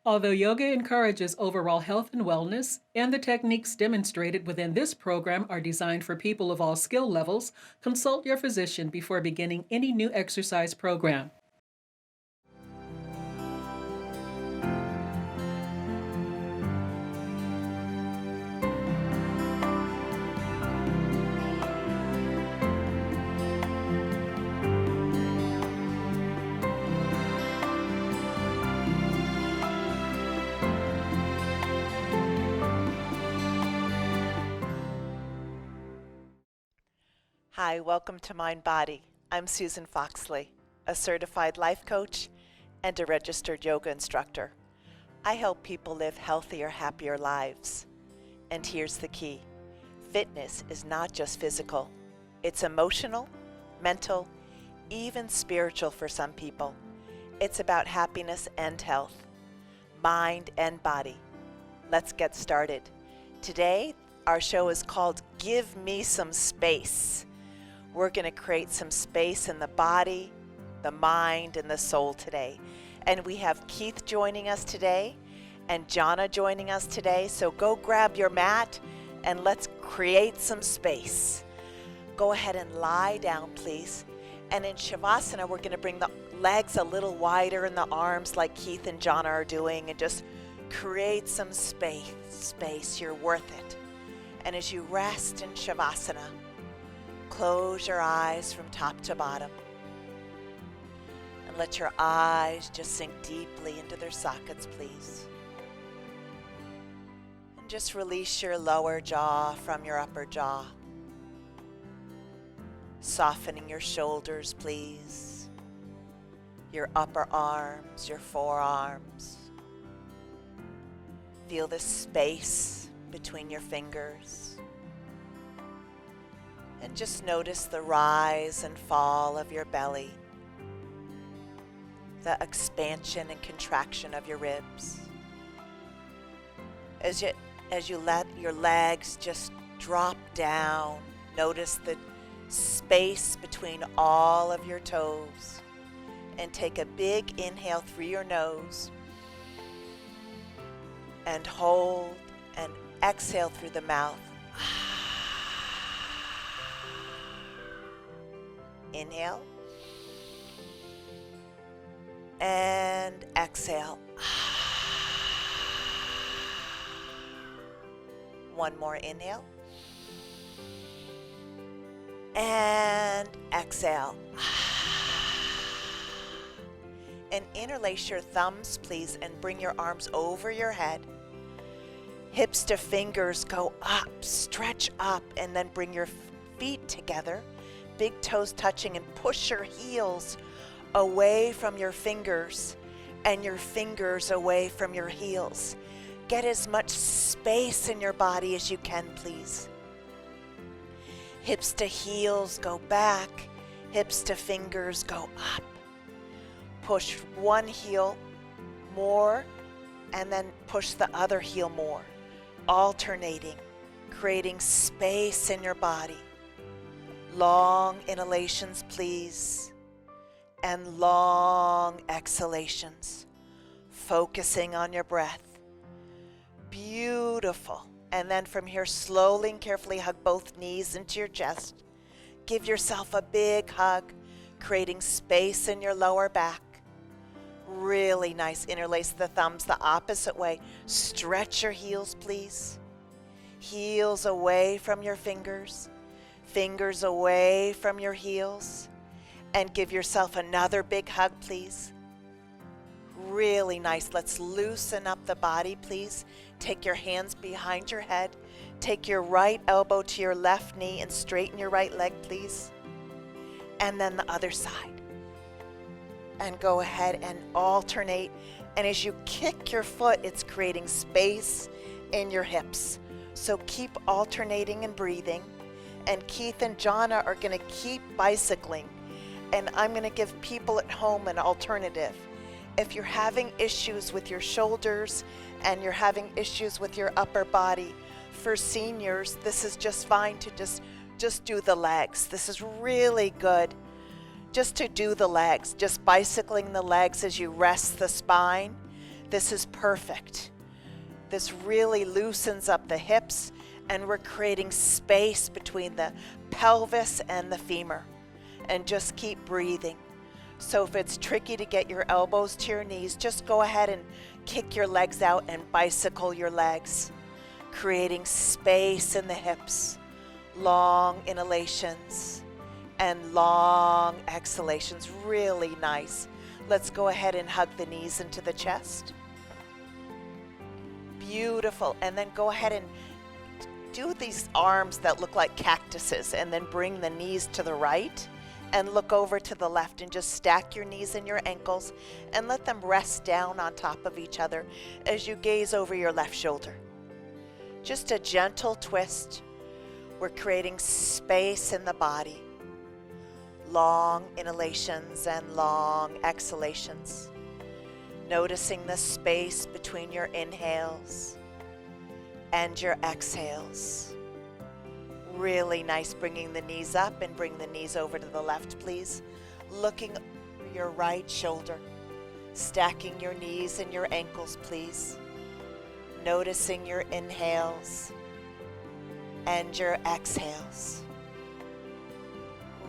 Although yoga encourages overall health and wellness, and the techniques demonstrated within this program are designed for people of all skill levels, consult your physician before beginning any new exercise program. Hi, welcome to Mind Body. I'm Susan Foxley, a certified life coach and a registered yoga instructor. I help people live healthier, happier lives. And here's the key. Fitness is not just physical. It's emotional, mental, even spiritual for some people. It's about happiness and health, mind and body. Let's get started. Today, our show is called Give Me Some Space. We're going to create some space in the body, the mind, and the soul today. And we have Keith joining us today and Jana joining us today. So go grab your mat and let's create some space. Go ahead and lie down, please. And in Shavasana, we're going to bring the legs a little wider and the arms like Keith and Jana are doing, and just create some space. You're worth it. And as you rest in Shavasana, close your eyes from top to bottom and let your eyes just sink deeply into their sockets, please. And just release your lower jaw from your upper jaw. Softening your shoulders, please. Your upper arms, your forearms. Feel the space between your fingers. And just notice the rise and fall of your belly, the expansion and contraction of your ribs. As you let your legs just drop down, notice the space between all of your toes. And take a big inhale through your nose. And hold and exhale through the mouth. Inhale and exhale. One more inhale and exhale. And interlace your thumbs, please, and bring your arms over your head. Hips to fingers go up, stretch up, and then bring your feet together. Big toes touching, and push your heels away from your fingers and your fingers away from your heels. Get as much space in your body as you can, please. Hips to heels go back, hips to fingers go up. Push one heel more and then push the other heel more, alternating, creating space in your body. Long inhalations, please, and long exhalations, focusing on your breath. Beautiful. And then from here, slowly and carefully hug both knees into your chest. Give yourself a big hug, creating space in your lower back. Really nice. Interlace the thumbs the opposite way. Stretch your heels, please. Heels away from your fingers. Fingers away from your heels, and give yourself another big hug, please. Really nice. Let's loosen up the body, please. Take your hands behind your head. Take your right elbow to your left knee and straighten your right leg, please. And then the other side. And go ahead and alternate. And as you kick your foot, it's creating space in your hips. So keep alternating and breathing. And Keith and Jana are going to keep bicycling. And I'm going to give people at home an alternative. If you're having issues with your shoulders and you're having issues with your upper body, for seniors, this is just fine to just do the legs. This is really good just to do the legs, just bicycling the legs as you rest the spine. This is perfect. This really loosens up the hips, and we're creating space between the pelvis and the femur. And just keep breathing. So if it's tricky to get your elbows to your knees, just go ahead and kick your legs out and bicycle your legs, creating space in the hips. Long inhalations and long exhalations. Really nice. Let's go ahead and hug the knees into the chest. Beautiful. And then go ahead and do these arms that look like cactuses, and then bring the knees to the right and look over to the left, and just stack your knees and your ankles and let them rest down on top of each other as you gaze over your left shoulder. Just a gentle twist. We're creating space in the body. Long inhalations and long exhalations. Noticing the space between your inhales and your exhales. Really nice. Bringing the knees up, and bring the knees over to the left, please. Looking over your right shoulder. Stacking your knees and your ankles, please. Noticing your inhales and your exhales.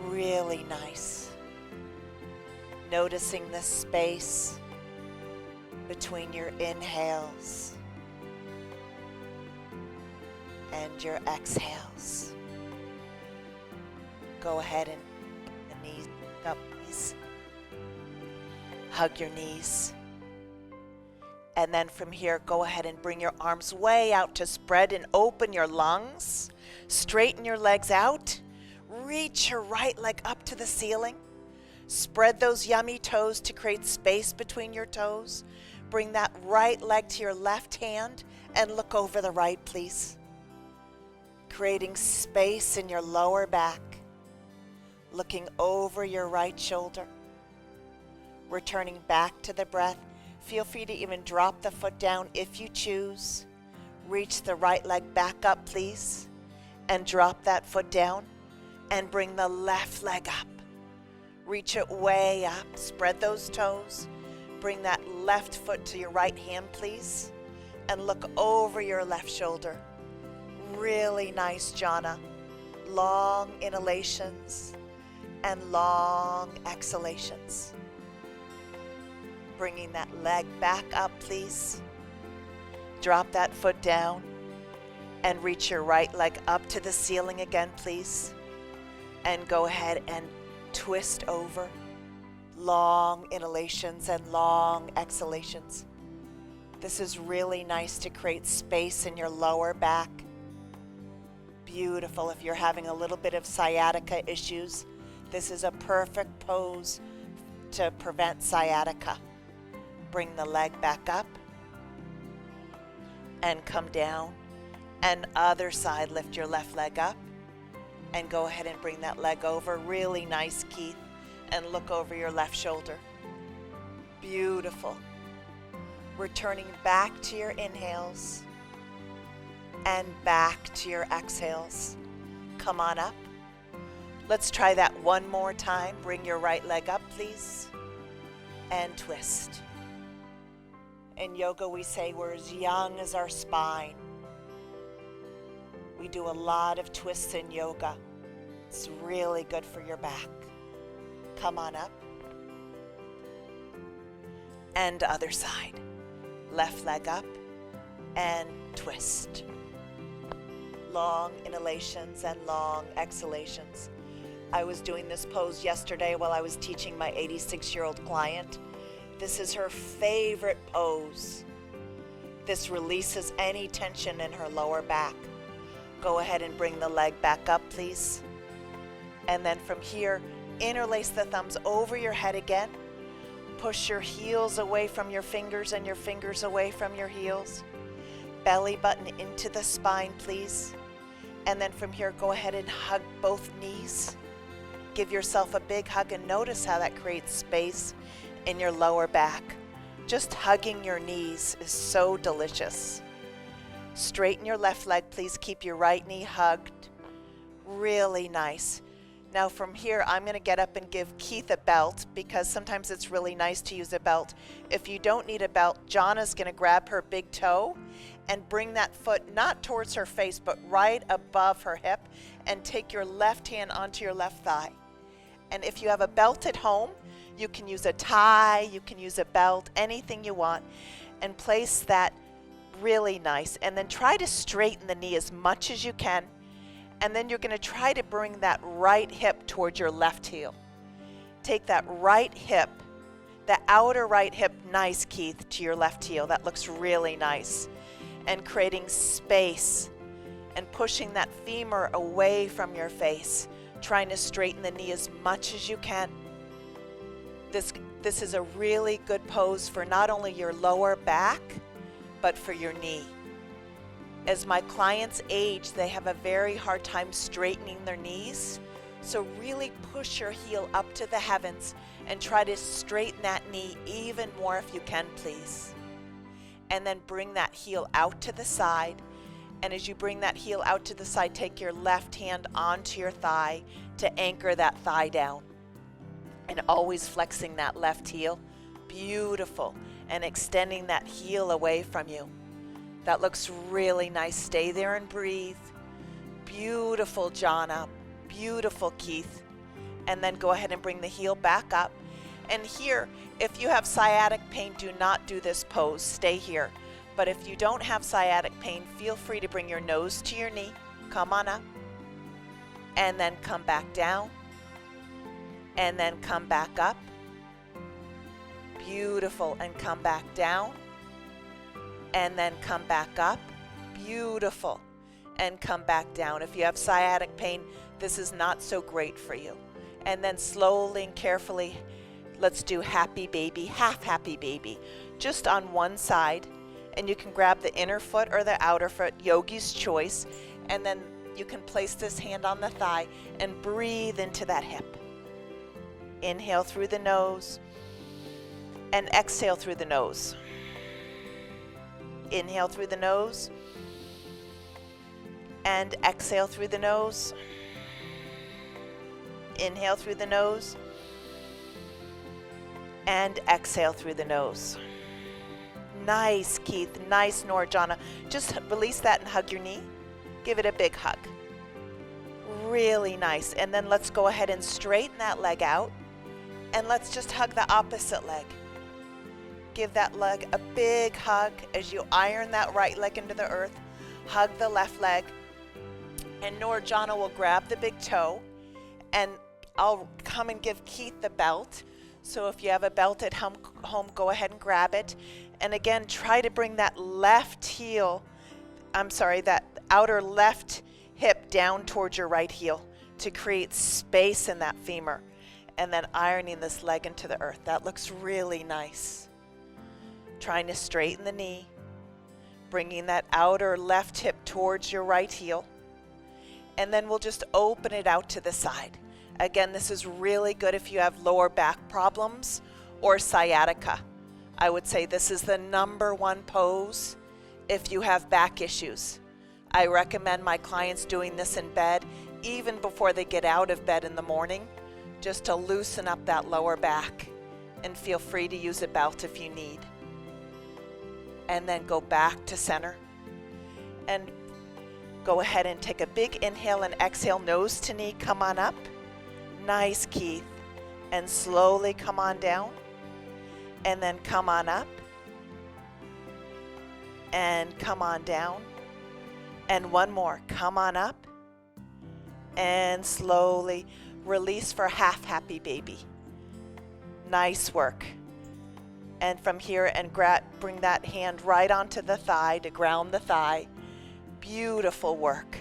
Really nice. Noticing the space between your inhales and your exhales. Go ahead and the knees up, please. Hug your knees. And then from here, go ahead and bring your arms way out to spread and open your lungs. Straighten your legs out. Reach your right leg up to the ceiling. Spread those yummy toes to create space between your toes. Bring that right leg to your left hand and look over the right, please. Creating space in your lower back. Looking over your right shoulder. Returning back to the breath. Feel free to even drop the foot down if you choose. Reach the right leg back up, please. And drop that foot down. And bring the left leg up. Reach it way up. Spread those toes. Bring that left foot to your right hand, please. And look over your left shoulder. Really nice, jhana. Long inhalations and long exhalations. Bringing that leg back up, please. Drop that foot down and reach your right leg up to the ceiling again, please. And go ahead and twist over. Long inhalations and long exhalations. This is really nice to create space in your lower back. Beautiful. If you're having a little bit of sciatica issues, this is a perfect pose to prevent sciatica. Bring the leg back up and come down. And other side, lift your left leg up and go ahead and bring that leg over. Really nice, Keith. And look over your left shoulder. Beautiful. Returning back to your inhales and back to your exhales. Come on up. Let's try that one more time. Bring your right leg up, please, and twist. In yoga, we say we're as young as our spine. We do a lot of twists in yoga. It's really good for your back. Come on up. And other side. Left leg up and twist. Long inhalations and long exhalations. I was doing this pose yesterday while I was teaching my 86-year-old client. This is her favorite pose. This releases any tension in her lower back. Go ahead and bring the leg back up, please. And then from here, interlace the thumbs over your head again. Push your heels away from your fingers and your fingers away from your heels. Belly button into the spine, please. And then from here, go ahead and hug both knees. Give yourself a big hug and notice how that creates space in your lower back. Just hugging your knees is so delicious. Straighten your left leg, please. Keep your right knee hugged. Really nice. Now from here, I'm going to get up and give Keith a belt because sometimes it's really nice to use a belt. If you don't need a belt, Jana's going to grab her big toe and bring that foot not towards her face, but right above her hip, and take your left hand onto your left thigh. And if you have a belt at home, you can use a tie, you can use a belt, anything you want, and place that really nice. And then try to straighten the knee as much as you can. And then you're going to try to bring that right hip towards your left heel. Take that right hip, the outer right hip, nice, Keith, to your left heel. That looks really nice. And creating space and pushing that femur away from your face, trying to straighten the knee as much as you can. This is a really good pose for not only your lower back, but for your knee. As my clients age, they have a very hard time straightening their knees. So really push your heel up to the heavens and try to straighten that knee even more if you can, please. And then bring that heel out to the side. And as you bring that heel out to the side, take your left hand onto your thigh to anchor that thigh down. And always flexing that left heel. Beautiful. And extending that heel away from you. That looks really nice. Stay there and breathe. Beautiful, Jana. Beautiful, Keith. And then go ahead and bring the heel back up. And here, if you have sciatic pain, do not do this pose. Stay here. But if you don't have sciatic pain, feel free to bring your nose to your knee. Come on up. And then come back down. And then come back up. Beautiful. And come back down. And then come back up. Beautiful. And come back down. If you have sciatic pain, this is not so great for you. And then slowly and carefully, let's do happy baby, half happy baby, just on one side. And you can grab the inner foot or the outer foot, yogi's choice. And then you can place this hand on the thigh and breathe into that hip. Inhale through the nose and exhale through the nose. Inhale through the nose and exhale through the nose. Inhale through the nose and exhale through the nose. Nice, Keith. Nice, Norjana. Just release that and hug your knee. Give it a big hug. Really nice. And then let's go ahead and straighten that leg out. And let's just hug the opposite leg. Give that leg a big hug as you iron that right leg into the earth. Hug the left leg. And Norjana will grab the big toe. And I'll come and give Keith the belt. So if you have a belt at home, go ahead and grab it. And again, try to bring that that outer left hip down towards your right heel to create space in that femur. And then ironing this leg into the earth. That looks really nice. Trying to straighten the knee. Bringing that outer left hip towards your right heel. And then we'll just open it out to the side. Again, this is really good if you have lower back problems or sciatica. I would say this is the #1 pose if you have back issues. I recommend my clients doing this in bed even before they get out of bed in the morning, just to loosen up that lower back. And feel free to use a belt if you need. And then go back to center. And go ahead and take a big inhale and exhale, nose to knee, come on up. Nice, Keith. And slowly come on down. And then come on up. And come on down. And one more. Come on up. And slowly release for half happy baby. Nice work. And from here, and bring that hand right onto the thigh to ground the thigh. Beautiful work.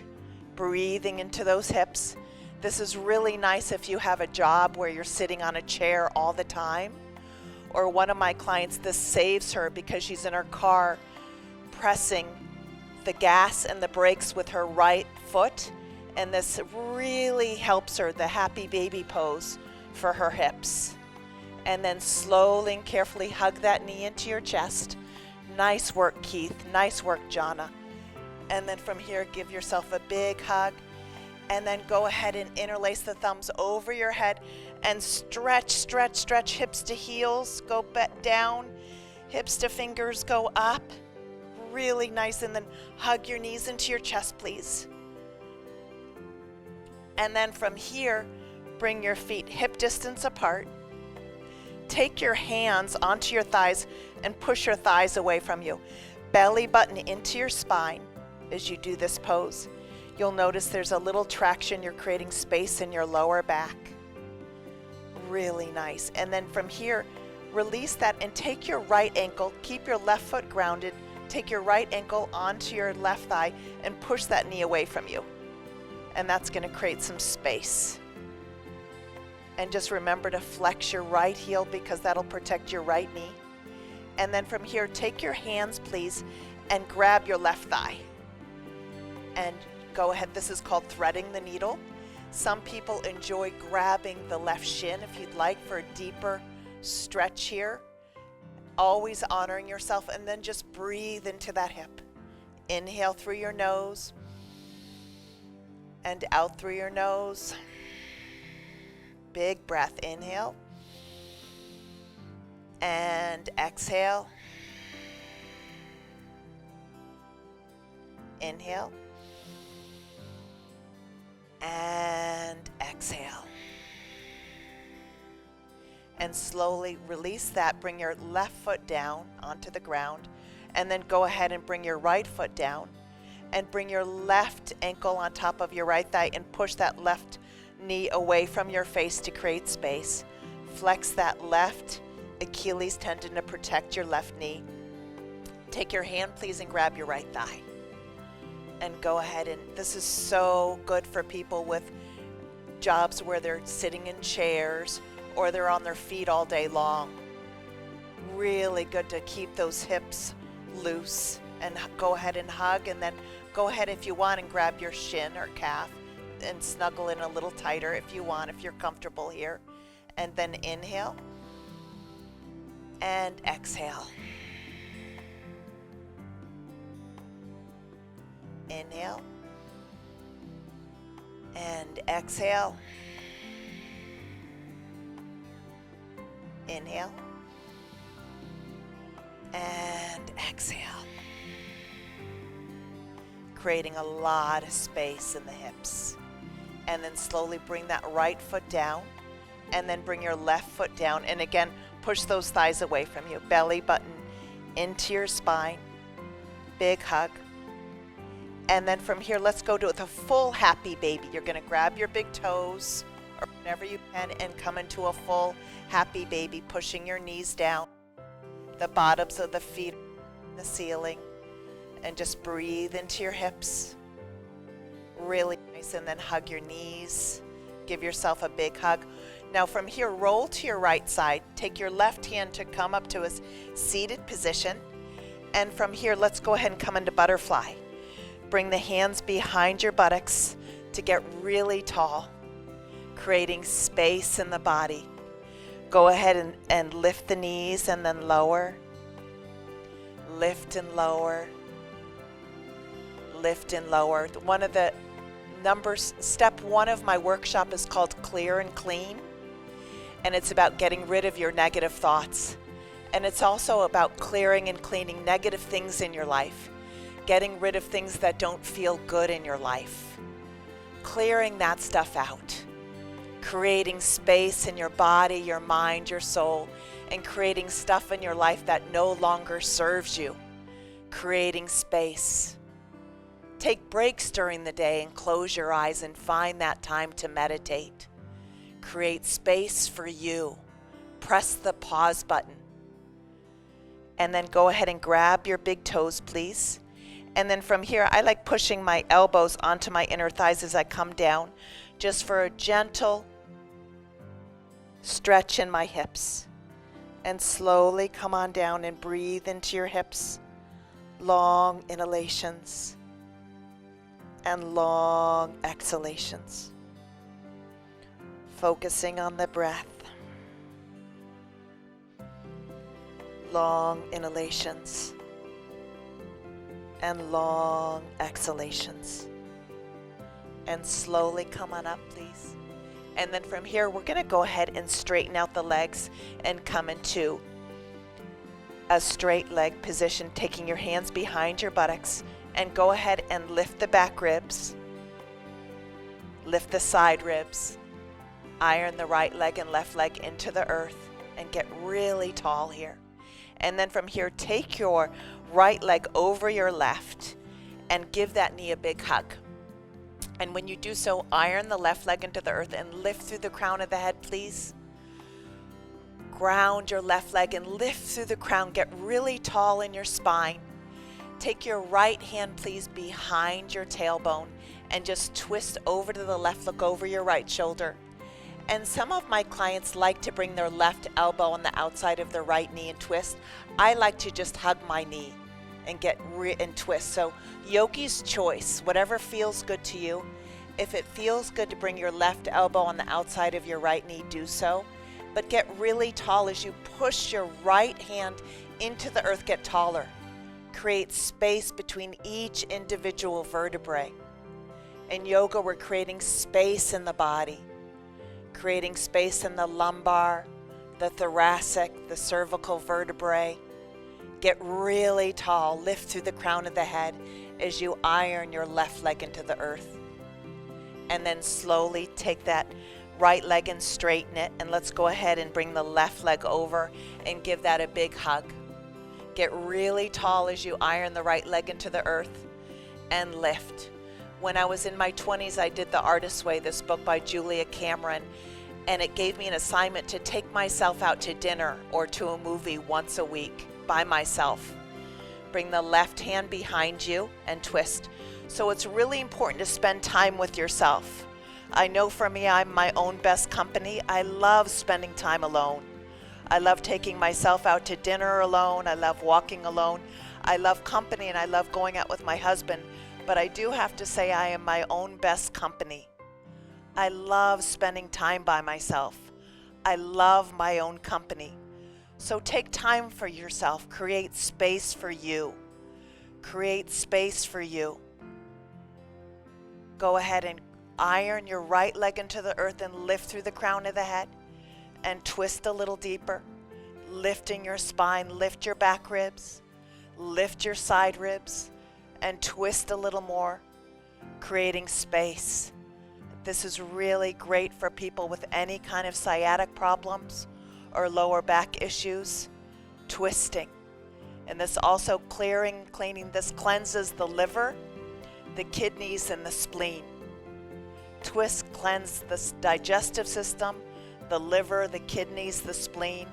Breathing into those hips. This is really nice if you have a job where you're sitting on a chair all the time. Or one of my clients, this saves her because she's in her car pressing the gas and the brakes with her right foot. And this really helps her, the happy baby pose for her hips. And then slowly and carefully hug that knee into your chest. Nice work, Keith. Nice work, Jana. And then from here, give yourself a big hug And then go ahead and interlace the thumbs over your head and stretch, stretch, stretch. Hips to heels, go down. Hips to fingers, go up. Really nice. And then hug your knees into your chest, please. And then from here, bring your feet hip distance apart. Take your hands onto your thighs and push your thighs away from you. Belly button into your spine as you do this pose. You'll notice there's a little traction. You're creating space in your lower back. Really nice. And then from here, release that and take your right ankle. Keep your left foot grounded. Take your right ankle onto your left thigh and push that knee away from you. And that's going to create some space. And just remember to flex your right heel because that'll protect your right knee. And then from here, take your hands, please, and grab your left thigh. And go ahead. This is called threading the needle. Some people enjoy grabbing the left shin if you'd like for a deeper stretch here. Always honoring yourself, and then just breathe into that hip. Inhale through your nose and out through your nose. Big breath. Inhale and exhale. Inhale and exhale. And slowly release that. Bring your left foot down onto the ground, and then go ahead and bring your right foot down and bring your left ankle on top of your right thigh and push that left knee away from your face to create space. Flex that left Achilles tendon to protect your left knee. Take your hand, please, and grab your right thigh. And go ahead, and this is so good for people with jobs where they're sitting in chairs or they're on their feet all day long. Really good to keep those hips loose. And go ahead and hug, and then go ahead if you want and grab your shin or calf and snuggle in a little tighter if you want, if you're comfortable here. And then inhale and exhale. Inhale and exhale. Inhale and exhale. Creating a lot of space in the hips. And then slowly bring that right foot down, and then bring your left foot down, and again push those thighs away from you. Belly button into your spine. Big hug. And then from here, let's go to the full happy baby. You're going to grab your big toes or whatever you can and come into a full happy baby, pushing your knees down, the bottoms of the feet, the ceiling, and just breathe into your hips. Really nice. And then hug your knees. Give yourself a big hug. Now from here, roll to your right side. Take your left hand to come up to a seated position. And from here, let's go ahead and come into butterfly. Bring the hands behind your buttocks to get really tall, creating space in the body. Go ahead and lift the knees and then lower. Lift and lower. Lift and lower. One of the numbers, step one of my workshop is called Clear and Clean. And it's about getting rid of your negative thoughts. And it's also about clearing and cleaning negative things in your life. Getting rid of things that don't feel good in your life. Clearing that stuff out. Creating space in your body, your mind, your soul, and creating stuff in your life that no longer serves you. Creating space. Take breaks during the day and close your eyes and find that time to meditate. Create space for you. Press the pause button. And then go ahead and grab your big toes, please. And then from here, I like pushing my elbows onto my inner thighs as I come down, just for a gentle stretch in my hips. And slowly come on down and breathe into your hips. Long inhalations and long exhalations. Focusing on the breath. Long inhalations and long exhalations. And slowly come on up, please. And then from here, we're going to go ahead and straighten out the legs and come into a straight leg position, taking your hands behind your buttocks, and go ahead and lift the back ribs, lift the side ribs, iron the right leg and left leg into the earth, and get really tall here. And then from here, take your right leg over your left and give that knee a big hug. And when you do so, iron the left leg into the earth and lift through the crown of the head, please. Ground your left leg and lift through the crown. Get really tall in your spine. Take your right hand, please, behind your tailbone and just twist over to the left. Look over your right shoulder. And some of my clients like to bring their left elbow on the outside of their right knee and twist. I like to just hug my knee and and twist. So yogi's choice, whatever feels good to you. If it feels good to bring your left elbow on the outside of your right knee, do so. But get really tall as you push your right hand into the earth. Get taller. Create space between each individual vertebrae. In yoga, we're creating space in the body, creating space in the lumbar, the thoracic, the cervical vertebrae. Get really tall. Lift through the crown of the head as you iron your left leg into the earth. And then slowly take that right leg and straighten it. And let's go ahead and bring the left leg over and give that a big hug. Get really tall as you iron the right leg into the earth and lift. When I was in my 20s, I did The Artist's Way, this book by Julia Cameron, and it gave me an assignment to take myself out to dinner or to a movie once a week by myself. Bring the left hand behind you and twist. So it's really important to spend time with yourself. I know for me, I'm my own best company. I love spending time alone. I love taking myself out to dinner alone. I love walking alone. I love company and I love going out with my husband. But I do have to say I am my own best company. I love spending time by myself. I love my own company. So take time for yourself. Create space for you. Create space for you. Go ahead and iron your right leg into the earth and lift through the crown of the head and twist a little deeper. Lifting your spine, lift your back ribs, lift your side ribs, and twist a little more, creating space. This is really great for people with any kind of sciatic problems or lower back issues. Twisting. And this also cleaning, this cleanses the liver, the kidneys, and the spleen. Twist, cleanse the digestive system, the liver, the kidneys, the spleen,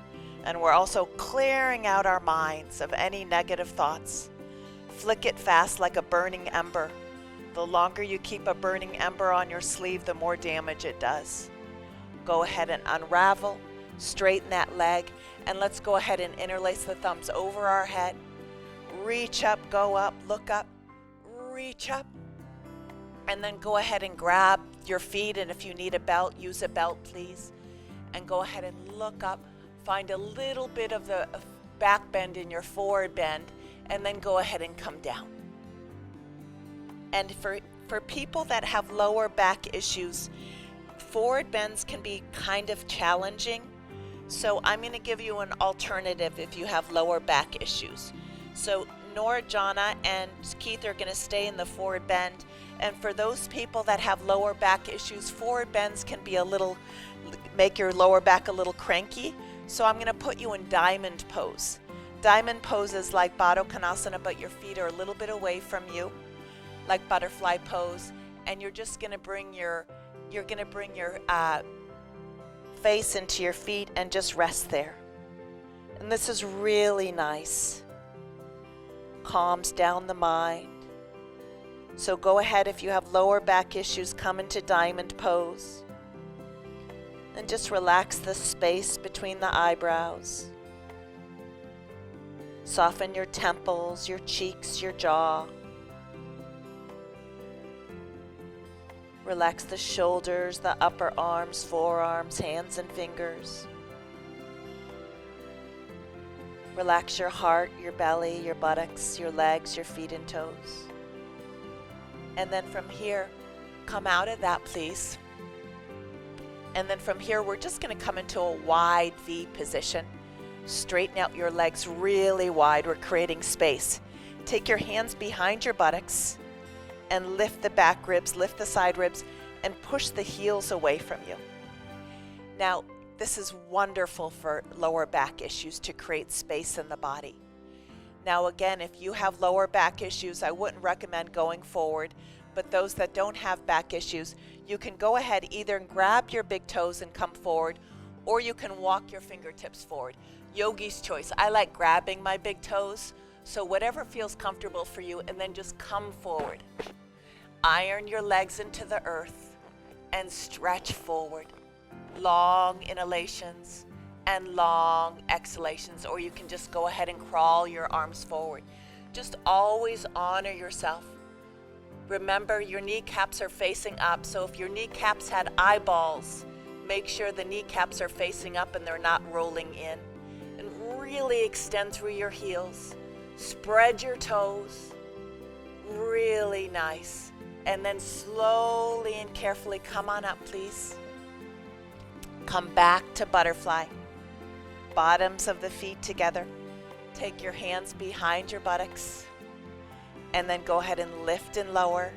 and we're also clearing out our minds of any negative thoughts. Flick it fast like a burning ember. The longer you keep a burning ember on your sleeve, the more damage it does. Go ahead and unravel, straighten that leg, and let's go ahead and interlace the thumbs over our head. Reach up, go up, look up, reach up, and then go ahead and grab your feet, and if you need a belt, use a belt, please. And go ahead and look up, find a little bit of the back bend in your forward bend, and then go ahead and come down. And for people that have lower back issues, forward bends can be kind of challenging. So I'm going to give you an alternative if you have lower back issues. So Nora, Jana, and Keith are going to stay in the forward bend. And for those people that have lower back issues, forward bends can be make your lower back a little cranky. So I'm going to put you in diamond pose. Diamond pose is like Baddha Konasana, but your feet are a little bit away from you, like butterfly pose. And you're just going to bring your face into your feet and just rest there. And this is really nice. Calms down the mind. So go ahead, if you have lower back issues, come into diamond pose. And just relax the space between the eyebrows. Soften your temples, your cheeks, your jaw. Relax the shoulders, the upper arms, forearms, hands, and fingers. Relax your heart, your belly, your buttocks, your legs, your feet and toes. And then from here, Come out of that, please. And then from here, we're just going to come into a wide V position. Straighten out your legs really wide. We're creating space. Take your hands behind your buttocks and lift the back ribs, lift the side ribs, and push the heels away from you. Now, this is wonderful for lower back issues to create space in the body. Now, again, if you have lower back issues, I wouldn't recommend going forward. But those that don't have back issues, you can go ahead either and grab your big toes and come forward, or you can walk your fingertips forward. Yogi's choice. I like grabbing my big toes, so whatever feels comfortable for you, and then just come forward. Iron your legs into the earth and stretch forward. Long inhalations and long exhalations, or you can just go ahead and crawl your arms forward. Just always honor yourself. Remember, your kneecaps are facing up, so if your kneecaps had eyeballs, make sure the kneecaps are facing up and they're not rolling in. And really extend through your heels. Spread your toes. Really nice. And then slowly and carefully come on up, please. Come back to butterfly. Bottoms of the feet together. Take your hands behind your buttocks. And then go ahead and lift and lower.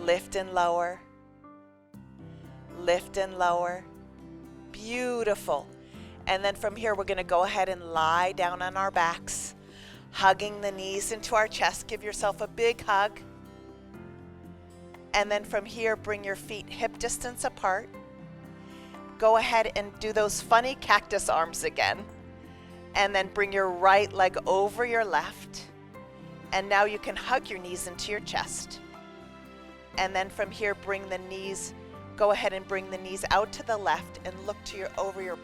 Lift and lower. Lift and lower. Beautiful. And then from here, we're going to go ahead and lie down on our backs, hugging the knees into our chest. Give yourself a big hug. And then from here, bring your feet hip distance apart. Go ahead and do those funny cactus arms again. And then bring your right leg over your left. And now you can hug your knees into your chest. And then from here, bring the knees, go ahead and bring the knees out to the left and look to your over your.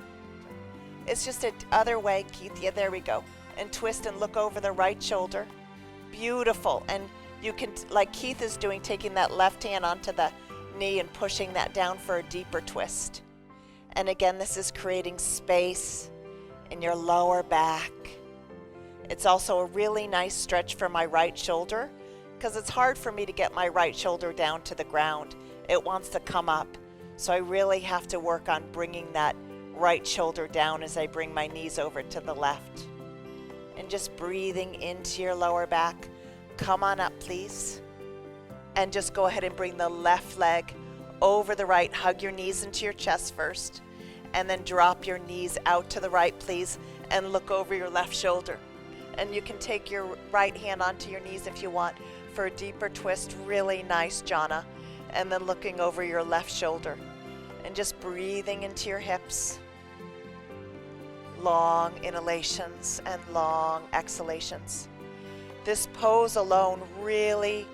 It's just a other way, Keith. Yeah, there we go. And twist and look over the right shoulder. Beautiful. And you can, like Keith is doing, taking that left hand onto the knee and pushing that down for a deeper twist. And again, this is creating space in your lower back. It's also a really nice stretch for my right shoulder because it's hard for me to get my right shoulder down to the ground. It wants to come up. So I really have to work on bringing that right shoulder down as I bring my knees over to the left. And just breathing into your lower back. Come on up, please. And just go ahead and bring the left leg over the right. Hug your knees into your chest first. And then drop your knees out to the right, please. And look over your left shoulder. And you can take your right hand onto your knees if you want for a deeper twist. Really nice, Jana. And then looking over your left shoulder. And just breathing into your hips. Long inhalations and long exhalations. This pose alone really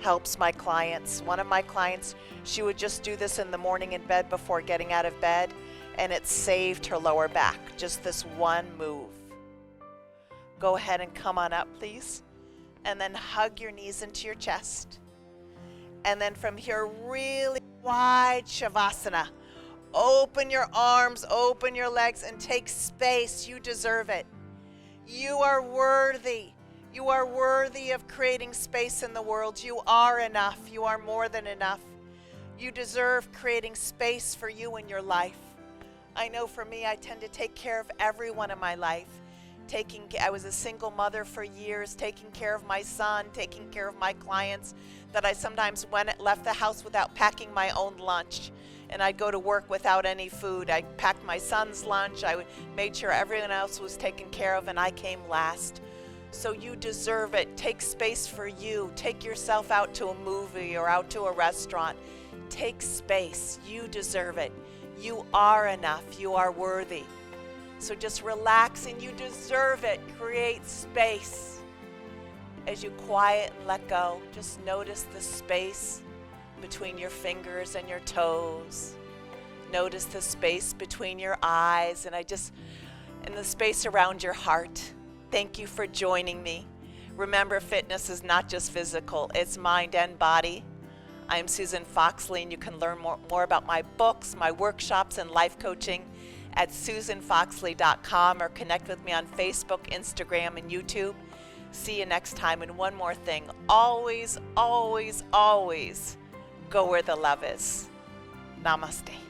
helps my clients. One of my clients, she would just do this in the morning in bed before getting out of bed, and it saved her lower back. Just this one move. Go ahead and come on up, please. And then hug your knees into your chest. And then from here, really wide Shavasana. Open your arms, open your legs, and take space. You deserve it. You are worthy. You are worthy of creating space in the world. You are enough. You are more than enough. You deserve creating space for you in your life. I know for me, I tend to take care of everyone in my life. I was a single mother for years, taking care of my son, taking care of my clients, that I sometimes left the house without packing my own lunch. And I'd go to work without any food. I packed my son's lunch. I made sure everyone else was taken care of, and I came last. So you deserve it. Take space for you. Take yourself out to a movie or out to a restaurant. Take space. You deserve it. You are enough. You are worthy. So just relax, and you deserve it. Create space. As you quiet and let go, just notice the space between your fingers and your toes. Notice the space between your eyes and the space around your heart. Thank you for joining me. Remember, fitness is not just physical, it's mind and body. I'm Susan Foxley, and you can learn more about my books, my workshops, and life coaching at susanfoxley.com, or connect with me on Facebook, Instagram, and YouTube. See you next time. And one more thing, always, always, always go where the love is. Namaste.